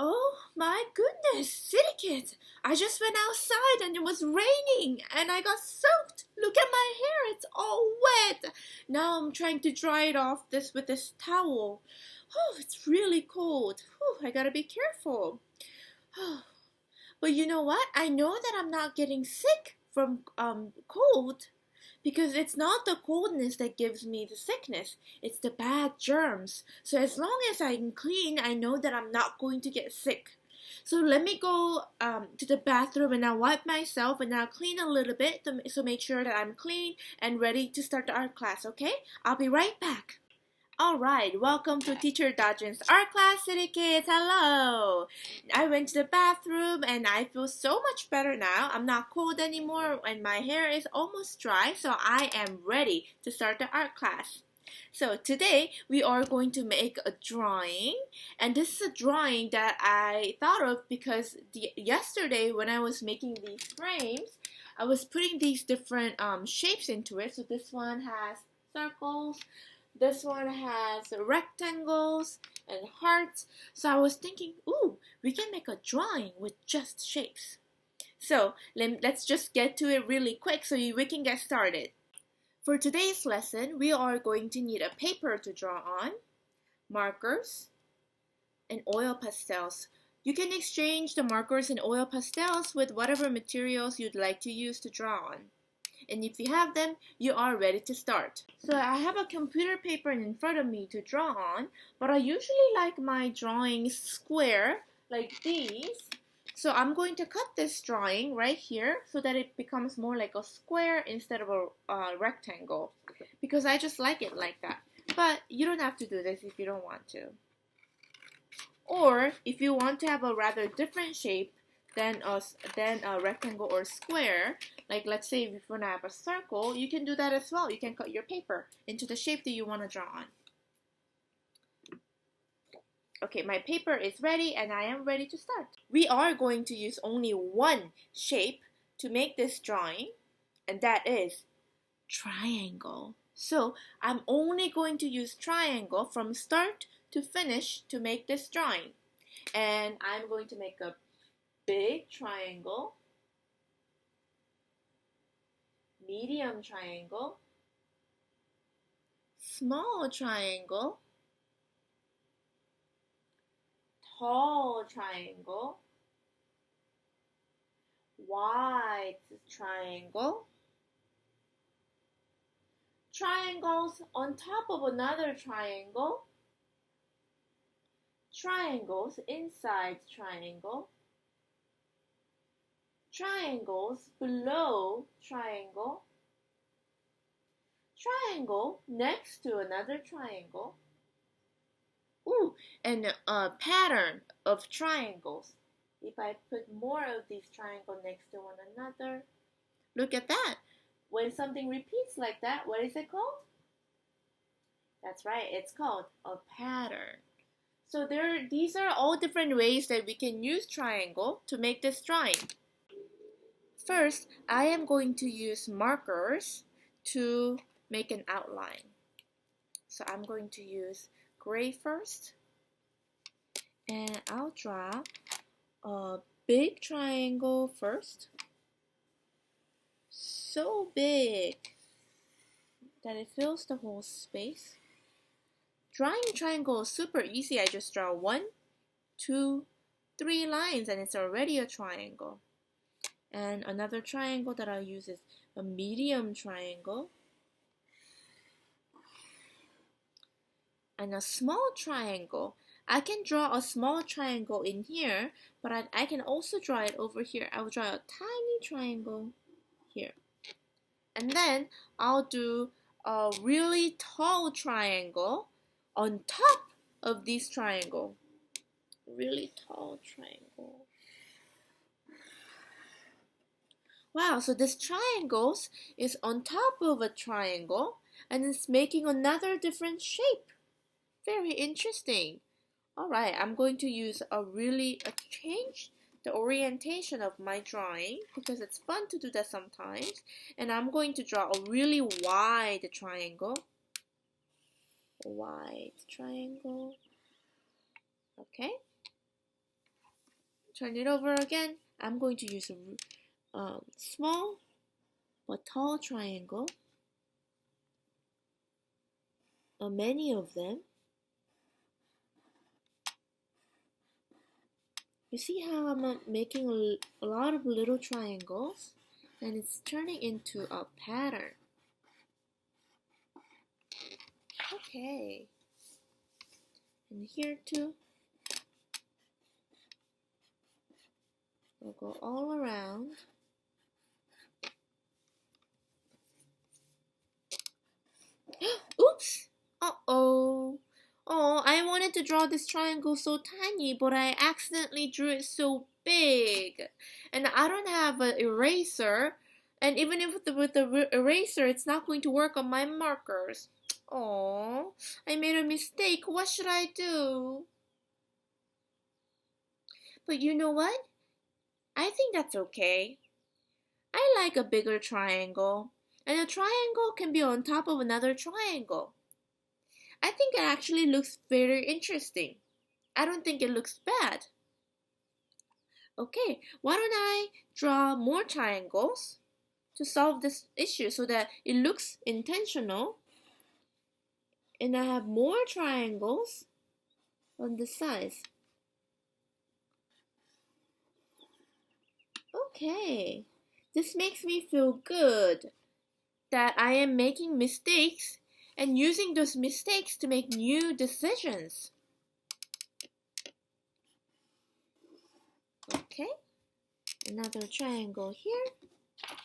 Oh my goodness, city kids! I just went outside and it was raining and I got soaked. Look at my hair, it's all wet. Now I'm trying to dry it off with this towel. Oh, it's really cold. Whew, I gotta be careful. But you know what? I know that I'm not getting sick from cold because it's not the coldness that gives me the sickness. It's the bad germs. So as long as I'm clean, I know that I'm not going to get sick. So let me go to the bathroom and I'll wipe myself and I'll clean a little bit so make sure that I'm clean and ready to start the art class, okay? I'll be right back. Alright, welcome to Teacher Dodgen's art class, city kids. Hello! I went to the bathroom and I feel so much better now. I'm not cold anymore and my hair is almost dry, so I am ready to start the art class. So today we are going to make a drawing, and this is a drawing that I thought of because yesterday when I was making these frames, I was putting these different shapes into it. So this one has circles. This one has rectangles and hearts. So I was thinking, ooh, we can make a drawing with just shapes. So let's just get to it really quick so we can get started. For today's lesson, we are going to need a paper to draw on, markers, and oil pastels. You can exchange the markers and oil pastels with whatever materials you'd like to use to draw on. And if you have them, you are ready to start. So I have a computer paper in front of me to draw on, but I usually like my drawings square, like these. So I'm going to cut this drawing right here so that it becomes more like a square instead of a rectangle, because I just like it like that. But you don't have to do this if you don't want to. Or if you want to have a rather different shape than a rectangle or square, like let's say if you want to have a circle, you can do that as well. You can cut your paper into the shape that you want to draw on. Okay, my paper is ready and I am ready to start. We are going to use only one shape to make this drawing, and that is triangle. So I'm only going to use triangle from start to finish to make this drawing. And I'm going to make a big triangle, medium triangle, small triangle, tall triangle, wide triangle, triangles on top of another triangle, triangles inside triangle, triangles below triangle, triangle next to another triangle. Ooh, and a pattern of triangles. If I put more of these triangles next to one another, look at that. When something repeats like that, what is it called? That's right, it's called a pattern. So these are all different ways that we can use triangle to make this drawing. First, I am going to use markers to make an outline. So I'm going to use gray first, and I'll draw a big triangle first. So big that it fills the whole space. Drawing a triangle is super easy. I just draw 1, 2, 3 lines and it's already a triangle. And another triangle that I'll use is a medium triangle. And a small triangle. I can draw a small triangle in here, but I can also draw it over here. I will draw a tiny triangle here. And then I'll do a really tall triangle on top of this triangle. Really tall triangle. Wow, so this triangle is on top of a triangle and it's making another different shape. Very interesting. Alright, I'm going to use change the orientation of my drawing because it's fun to do that sometimes. And I'm going to draw a really wide triangle. Wide triangle. Okay. turn it over again. I'm going to use a small but tall triangle, many of them. You see how I'm making a lot of little triangles, and it's turning into a pattern. Okay, and here too. We'll go all around. Oops! Uh-oh. Oh, I wanted to draw this triangle so tiny, but I accidentally drew it so big. And I don't have an eraser. And even if with the eraser, it's not going to work on my markers. Oh, I made a mistake. What should I do? But you know what? I think that's okay. I like a bigger triangle. And a triangle can be on top of another triangle. I think it actually looks very interesting. I don't think it looks bad. Okay, why don't I draw more triangles to solve this issue so that it looks intentional, and I have more triangles on the sides. Okay, this makes me feel good that I am making mistakes and using those mistakes to make new decisions. Okay, another triangle here.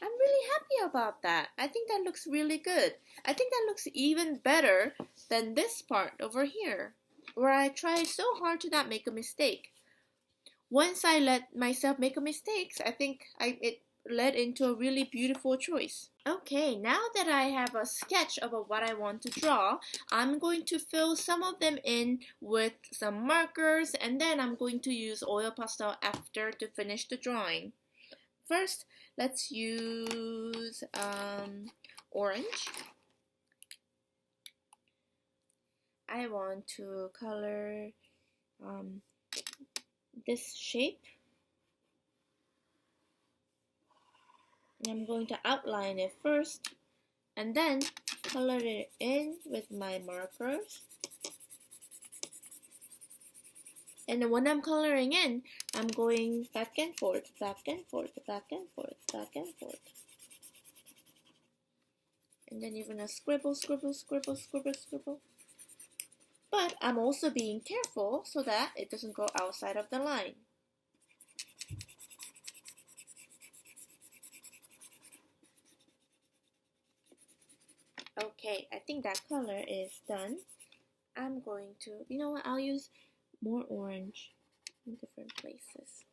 I'm really happy about that. I think that looks really good. I think that looks even better than this part over here, where I tried so hard to not make a mistake. Once I let myself make a mistake, I think it led into a really beautiful choice. Okay, now that I have a sketch of what I want to draw, I'm going to fill some of them in with some markers, and then I'm going to use oil pastel after to finish the drawing. First, let's use orange. I want to color this shape. I'm going to outline it first and then color it in with my markers. And when I'm coloring in, I'm going back and forth, back and forth, back and forth, back and forth. And then you're gonna scribble, scribble, scribble, scribble, scribble. But I'm also being careful so that it doesn't go outside of the line. Okay, I think that color is done. I'm going to, you know what, I'll use more orange in different places.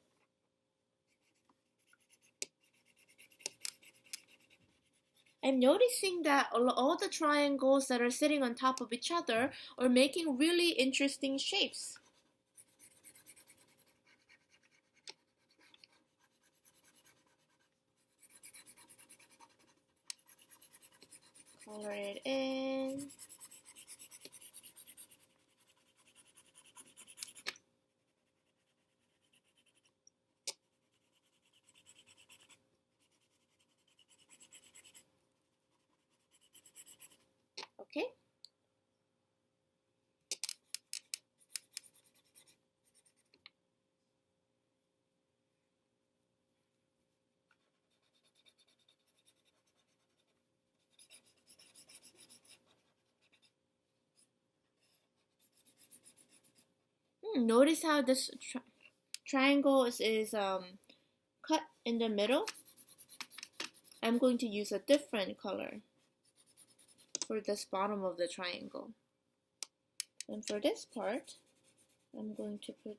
I'm noticing that all the triangles that are sitting on top of each other are making really interesting shapes. Color it in. Okay. Notice how this triangle is cut in the middle. I'm going to use a different color for this bottom of the triangle. And for this part, I'm going to put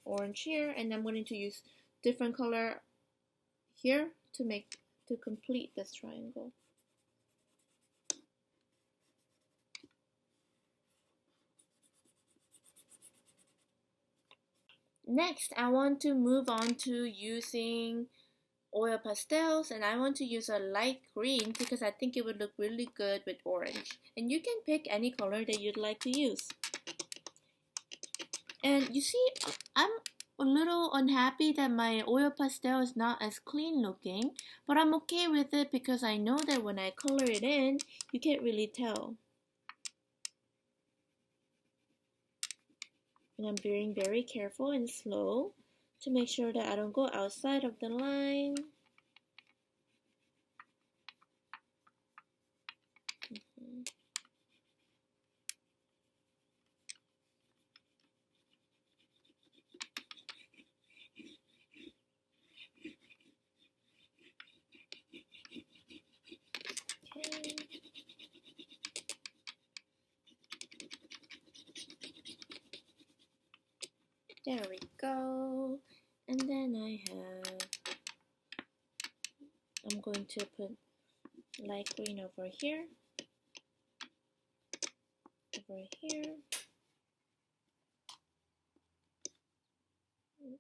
orange here, and I'm going to use different color here to complete this triangle. Next, I want to move on to using oil pastels, and I want to use a light green because I think it would look really good with orange. And you can pick any color that you'd like to use. And you see, a little unhappy that my oil pastel is not as clean looking, but I'm okay with it because I know that when I color it in, you can't really tell. And I'm being very careful and slow to make sure that I don't go outside of the line. Okay. There we go. And then I'm going to put light green over here, over here,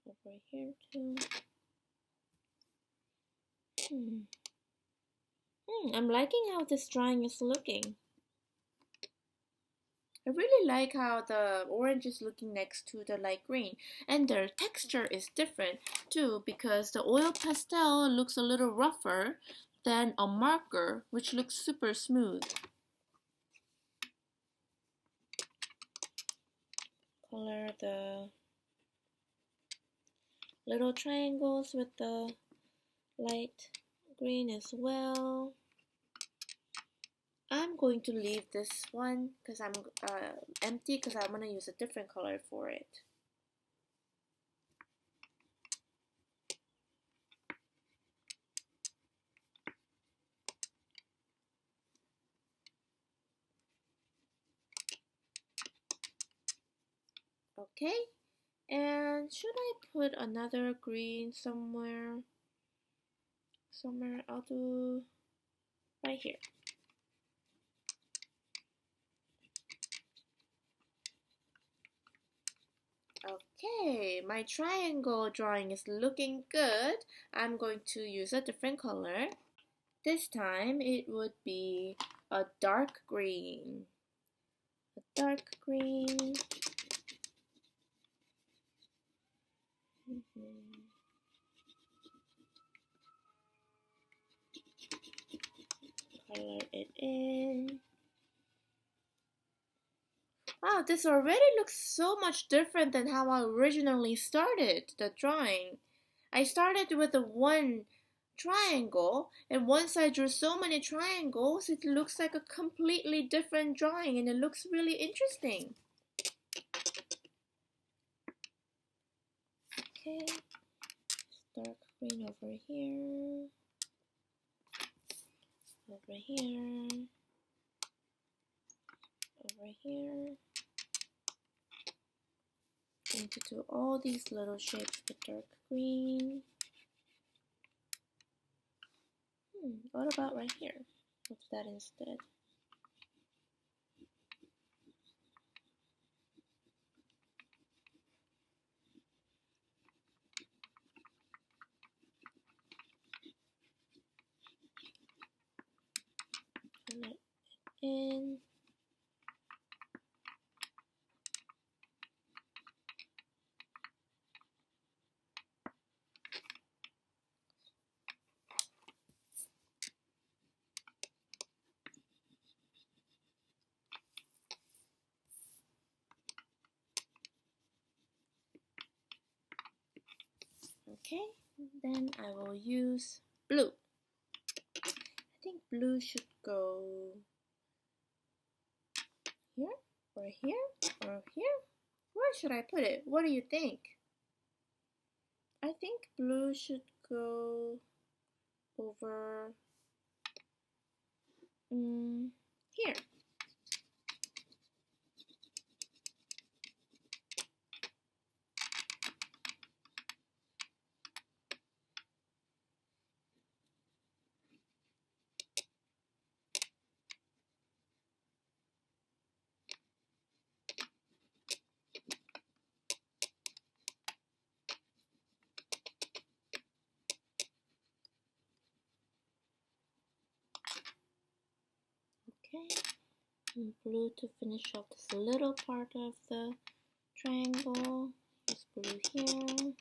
over here too. I'm liking how this drawing is looking. I really like how the orange is looking next to the light green, and their texture is different too because the oil pastel looks a little rougher than a marker, which looks super smooth. Color the little triangles with the light green as well. I'm going to leave this one because I'm empty because I'm going to use a different color for it. Okay, and should I put another green somewhere? I'll do right here. Okay, my triangle drawing is looking good. I'm going to use a different color. This time it would be a dark green. A dark green. Color it in. Wow, this already looks so much different than how I originally started the drawing. I started with a one triangle, and once I drew so many triangles, it looks like a completely different drawing, and it looks really interesting. Okay, dark green over here, over here, over here. I'm going to do all these little shapes with dark green. What about right here? What's that instead? Fill it in. Okay, then I will use blue. I think blue should go here, or here, or here. Where should I put it? What do you think? I think blue should go over here. Okay, and blue to finish off this little part of the triangle. Just blue here.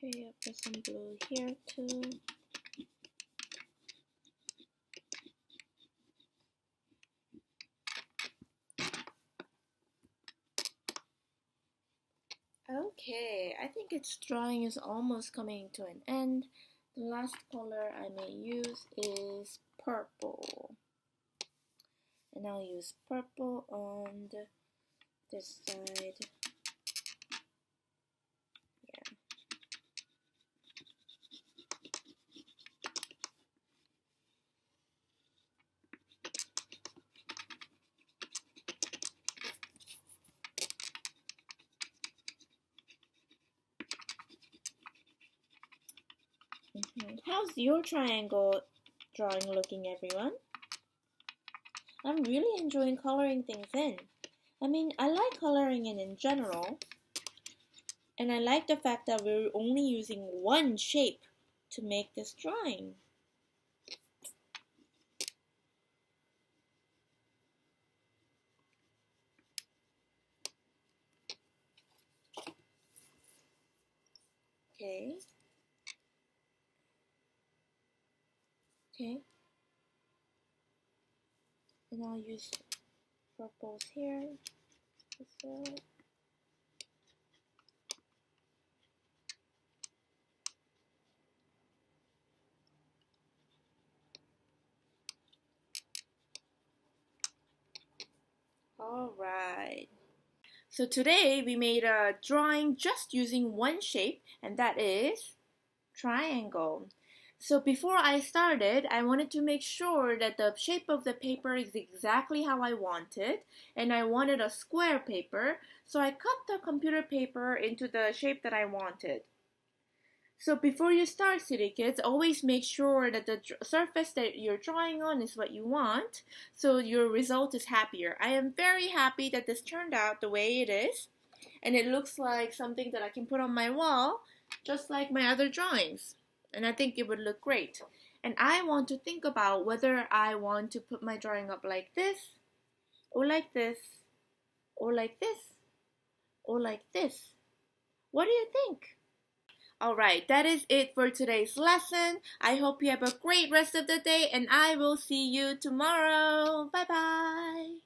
Okay, I'll put some blue here too. Okay, I think its drawing is almost coming to an end. The last color I may use is purple. And I'll use purple on this side. How's your triangle drawing looking, everyone? I'm really enjoying coloring things in. I mean, I like coloring in general, and I like the fact that we're only using one shape to make this drawing. Okay. Okay. And I'll use purples here. Alright. So today we made a drawing just using one shape, and that is triangle. So before I started, I wanted to make sure that the shape of the paper is exactly how I wanted, and I wanted a square paper, so I cut the computer paper into the shape that I wanted. So before you start, City Kids, always make sure that the surface that you're drawing on is what you want, so your result is happier. I am very happy that this turned out the way it is, and it looks like something that I can put on my wall, just like my other drawings. And I think it would look great. And I want to think about whether I want to put my drawing up like this, or like this, or like this, or like this. What do you think? Alright, that is it for today's lesson. I hope you have a great rest of the day, and I will see you tomorrow. Bye bye.